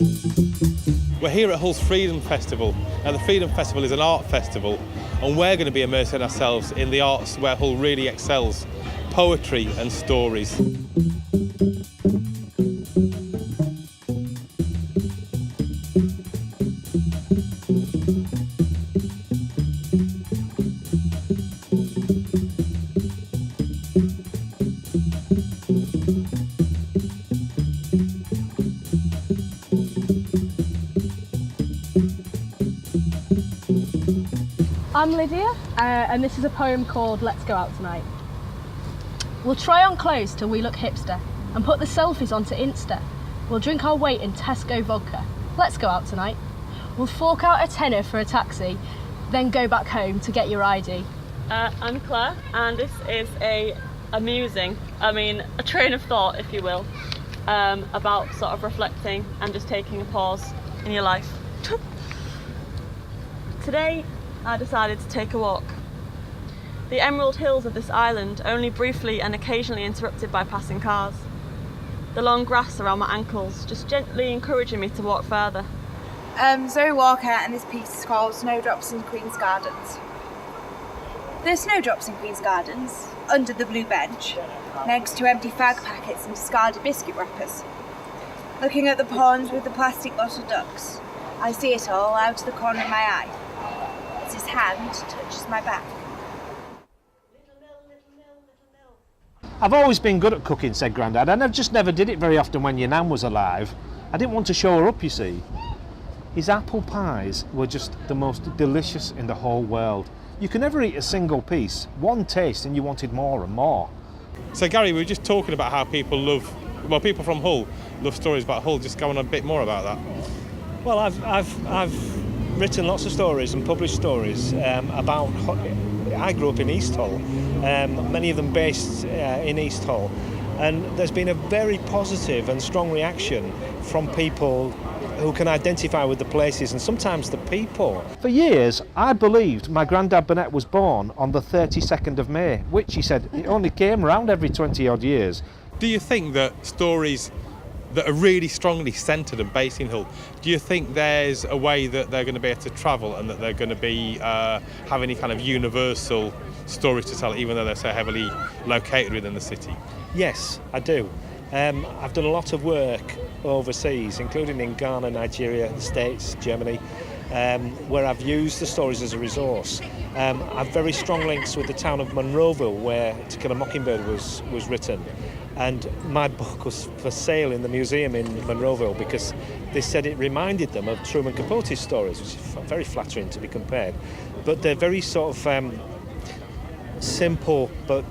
We're here at Hull's Freedom Festival. Now the Freedom Festival is an art festival and we're going to be immersing ourselves in the arts where Hull really excels, poetry and stories. I'm Lydia, and this is a poem called Let's Go Out Tonight. We'll try on clothes till we look hipster, and put the selfies onto Insta. We'll drink our weight in Tesco vodka. Let's go out tonight. We'll fork out a tenner for a taxi, then go back home to get your ID. I'm Claire, and this is a train of thought, if you will, about sort of reflecting and just taking a pause in your life. Today, I decided to take a walk. The emerald hills of this island, only briefly and occasionally interrupted by passing cars. The long grass around my ankles, just gently encouraging me to walk further. Zoe Walker, and this piece is called Snowdrops in Queen's Gardens. There's snowdrops in Queen's Gardens, under the blue bench, next to empty fag packets and discarded biscuit wrappers. Looking at the ponds with the plastic bottle ducks, I see it all out of the corner of my eye. His hand touches my back. I've always been good at cooking, said Grandad, and I just never did it very often when your nan was alive. I didn't want to show her up, you see. His apple pies were just the most delicious in the whole world. You can never eat a single piece, one taste, and you wanted more and more. So Gary, we were just talking about how people from Hull love stories about Hull. Just go on a bit more about that. Well, I've written lots of stories and published stories about. I grew up in East Hull, many of them based in East Hull, and there's been a very positive and strong reaction from people who can identify with the places and sometimes the people. For years, I believed my granddad Burnett was born on the 32nd of May, which he said it only came around every 20 odd years. Do you think that stories that are really strongly centred and based in Hull, do you think there's a way that they're going to be able to travel and that they're going to be have any kind of universal story to tell, even though they're so heavily located within the city? Yes, I do. I've done a lot of work overseas, including in Ghana, Nigeria, the States, Germany, where I've used the stories as a resource. I've very strong links with the town of Monroeville, where To Kill a Mockingbird was written. And my book was for sale in the museum in Monroeville because they said it reminded them of Truman Capote's stories, which is very flattering to be compared. But they're very sort of simple, but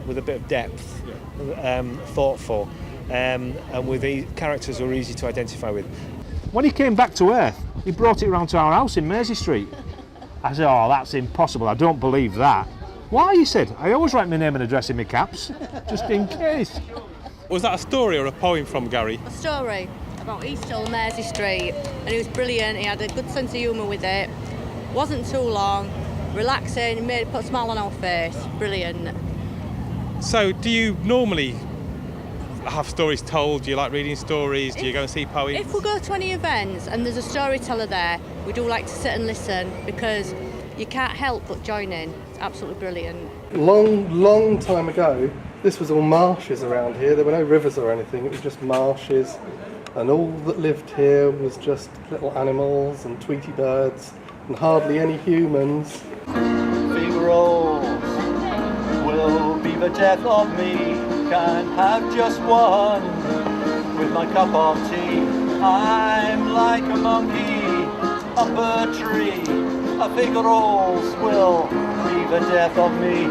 with a bit of depth, thoughtful, and with these characters who are easy to identify with. When he came back to Earth, he brought it round to our house in Mersey Street. I said, "Oh, that's impossible, I don't believe that." "Why?" he said. "I always write my name and address in my caps, just in case." Was that a story or a poem from Gary? A story about East Hull, Mersey Street, and it was brilliant. He had a good sense of humour with it. Wasn't too long, relaxing, it made it put a smile on our face. Brilliant. So do you normally have stories told? Do you like reading stories? Do you go and see poems? If we go to any events and there's a storyteller there, we do like to sit and listen because you can't help but join in. It's absolutely brilliant. Long time ago, this was all marshes around here. There were no rivers or anything, it was just marshes. And all that lived here was just little animals and tweety birds and hardly any humans. Fig rolls will be the death of me. Can have just one with my cup of tea. I'm like a monkey up a tree. A fig rolls will be the death of me.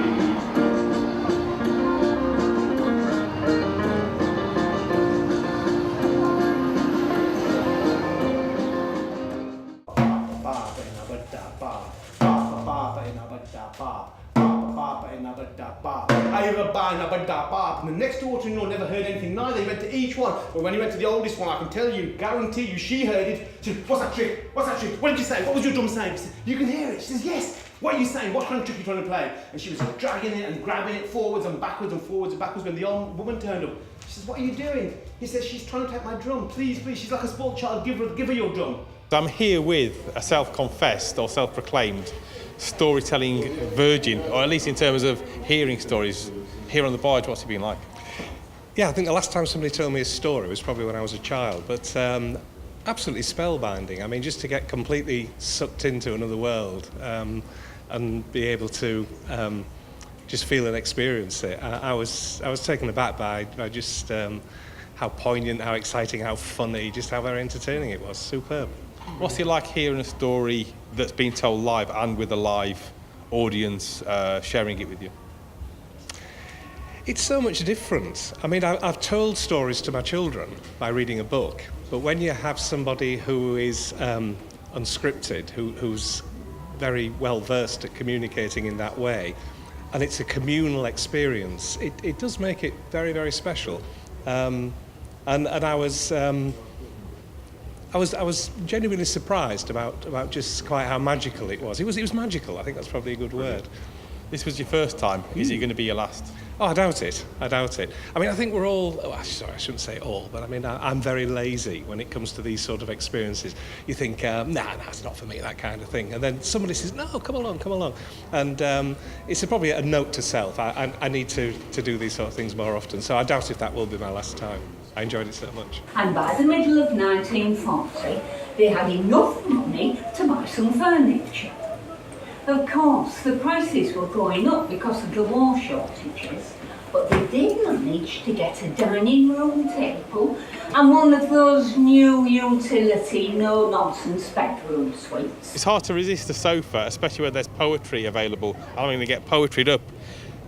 And the next daughter-in-law never heard anything neither. He went to each one, but when he went to the oldest one, I can tell you, guarantee you, she heard it. She said, "What's that trick? What's that trick? What did you say? What was your drum saying?" He said, "You can hear it." She says, "Yes. What are you saying? What kind of trick are you trying to play?" And she was dragging it and grabbing it forwards and backwards and forwards and backwards. When the old woman turned up, She says, what are you doing? He says, she's trying to take my drum. Please, please. She's like a spoiled child. Give her your drum. I'm here with a self-confessed or self-proclaimed storytelling virgin, or at least in terms of hearing stories. Here on the barge, what's it been like? Yeah, I think the last time somebody told me a story was probably when I was a child, but absolutely spellbinding. I mean, just to get completely sucked into another world and be able to just feel and experience it. I was taken aback by just how poignant, how exciting, how funny, just how very entertaining it was. Superb. What's it like hearing a story that's been told live and with a live audience sharing it with you? It's so much different. I mean, I've told stories to my children by reading a book, but when you have somebody who is unscripted, who's very well versed at communicating in that way, and it's a communal experience, it does make it very, very special. And I was genuinely surprised about just quite how magical it was. It was magical. I think that's probably a good word. This was your first time. Is it going to be your last? Oh, I doubt it. I mean, I think we're all, sorry, I shouldn't say all, but I mean, I'm very lazy when it comes to these sort of experiences. You think, nah, it's not for me, that kind of thing. And then somebody says, no, come along. And it's probably a note to self. I need to do these sort of things more often. So I doubt if that will be my last time. I enjoyed it so much. And by the middle of 1940, they had enough money to buy some furniture. Of course, the prices were going up because of the war shortages, but they did manage to get a dining room table and one of those new utility, no-nonsense bedroom suites. It's hard to resist a sofa, especially when there's poetry available. I'm going to get poetried up.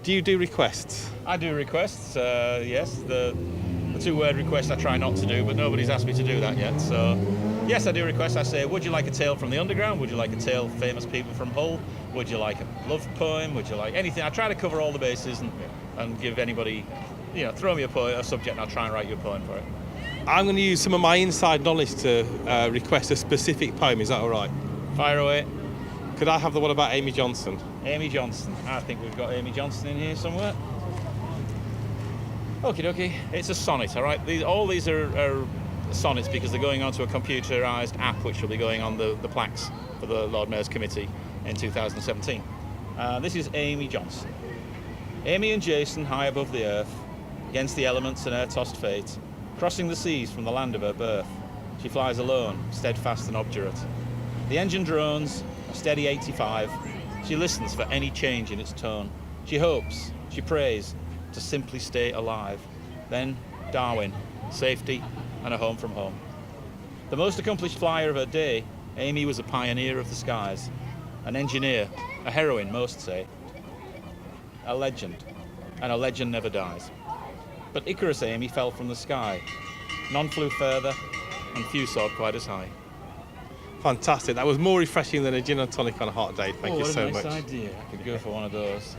Do you do requests? I do requests, yes. The two-word request I try not to do, but nobody's asked me to do that yet. So, yes, I do requests. I say, would you like a tale from the underground? Would you like a tale of famous people from Hull? Would you like a love poem? Would you like anything? I try to cover all the bases and give anybody, throw me a subject and I'll try and write you a poem for it. I'm going to use some of my inside knowledge to request a specific poem. Is that all right? Fire away. Could I have the one about Amy Johnson? Amy Johnson. I think we've got Amy Johnson in here somewhere. Okie dokie. It's a sonnet, all right? All these are sonnets because they're going onto a computerised app which will be going on the plaques for the Lord Mayor's Committee in 2017. This is Amy Johnson. Amy and Jason high above the earth, against the elements and air-tossed fate, crossing the seas from the land of her birth. She flies alone, steadfast and obdurate. The engine drones, a steady 85. She listens for any change in its tone. She hopes, she prays, to simply stay alive. Then Darwin, safety and a home from home. The most accomplished flyer of her day, Amy was a pioneer of the skies, an engineer, a heroine most say, a legend, and a legend never dies. But Icarus Amy fell from the sky. None flew further and few soared quite as high. Fantastic. That was more refreshing than a gin and tonic on a hot day. Thank you so much. What a nice idea. I could go for one of those.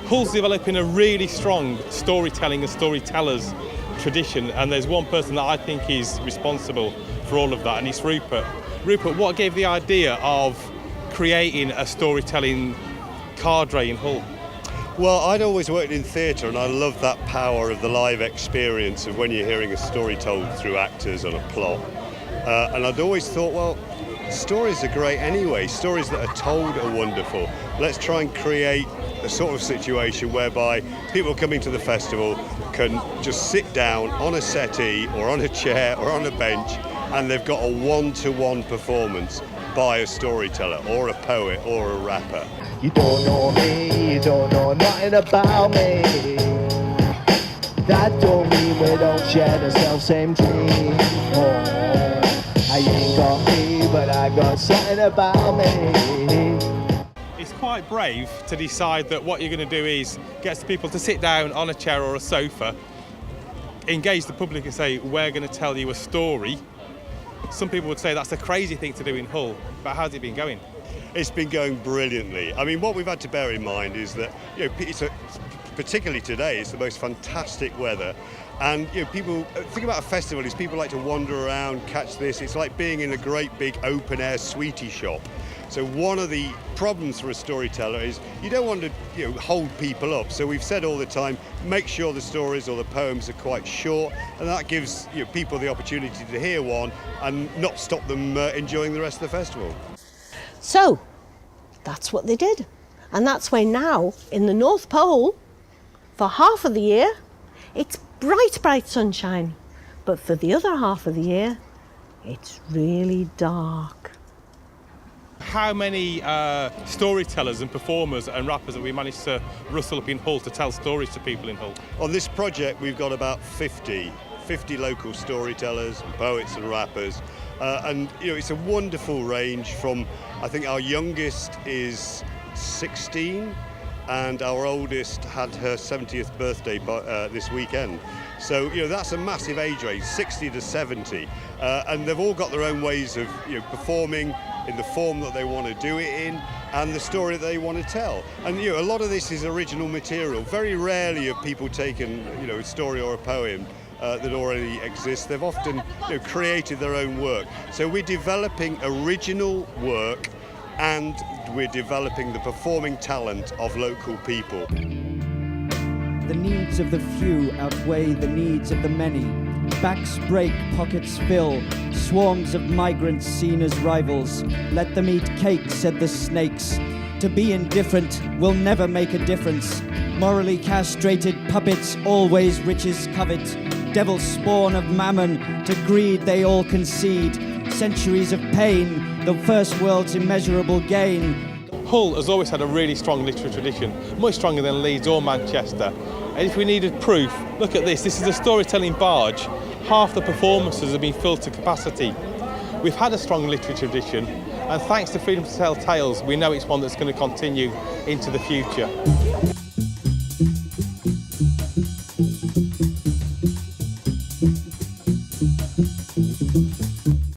Hull's developing a really strong storytelling and storytellers tradition, and there's one person that I think is responsible for all of that, and it's Rupert. Rupert, what gave the idea of creating a storytelling cadre in Hull? Well, I'd always worked in theatre and I love that power of the live experience of when you're hearing a story told through actors on a plot. And I'd always thought, well, stories are great anyway. Stories that are told are wonderful. Let's try and create a sort of situation whereby people coming to the festival can just sit down on a settee or on a chair or on a bench and they've got a one-to-one performance by a storyteller or a poet or a rapper. You don't know me, you don't know nothing about me. That don't mean we don't share the self-same dream. Oh, I ain't got me, but I got something about me. It's quite brave to decide that what you're going to do is get people to sit down on a chair or a sofa, engage the public and say, we're going to tell you a story. Some people would say that's a crazy thing to do in Hull, but how's it been going? It's been going brilliantly. I mean, what we've had to bear in mind is that, particularly today, it's the most fantastic weather, And people think about a festival is people like to wander around, catch this. It's like being in a great big open air sweetie shop. So one of the problems for a storyteller is you don't want to hold people up. So we've said all the time, make sure the stories or the poems are quite short, and that gives people the opportunity to hear one and not stop them enjoying the rest of the festival. So that's what they did. And that's why now in the North Pole, for half of the year, it's bright, bright sunshine. But for the other half of the year, it's really dark. How many storytellers and performers and rappers have we managed to rustle up in Hull to tell stories to people in Hull? On this project, we've got about 50 local storytellers, poets and rappers. And it's a wonderful range from, I think our youngest is 16 and our oldest had her 70th birthday this weekend. So that's a massive age range, 60 to 70, and they've all got their own ways of performing in the form that they want to do it in and the story that they want to tell. And a lot of this is original material. Very rarely have people taken a story or a poem that already exists. They've often created their own work. So we're developing original work and we're developing the performing talent of local people. The needs of the few outweigh the needs of the many. Backs break, pockets fill, swarms of migrants seen as rivals. Let them eat cake, said the snakes. To be indifferent will never make a difference. Morally castrated puppets always riches covet. Devil spawn of mammon, to greed they all concede. Centuries of pain, the first world's immeasurable gain. Hull has always had a really strong literary tradition, much stronger than Leeds or Manchester. And if we needed proof, look at this. This is a storytelling barge. Half the performances have been filled to capacity. We've had a strong literary tradition, and thanks to Freedom to Tell Tales, we know it's one that's going to continue into the future.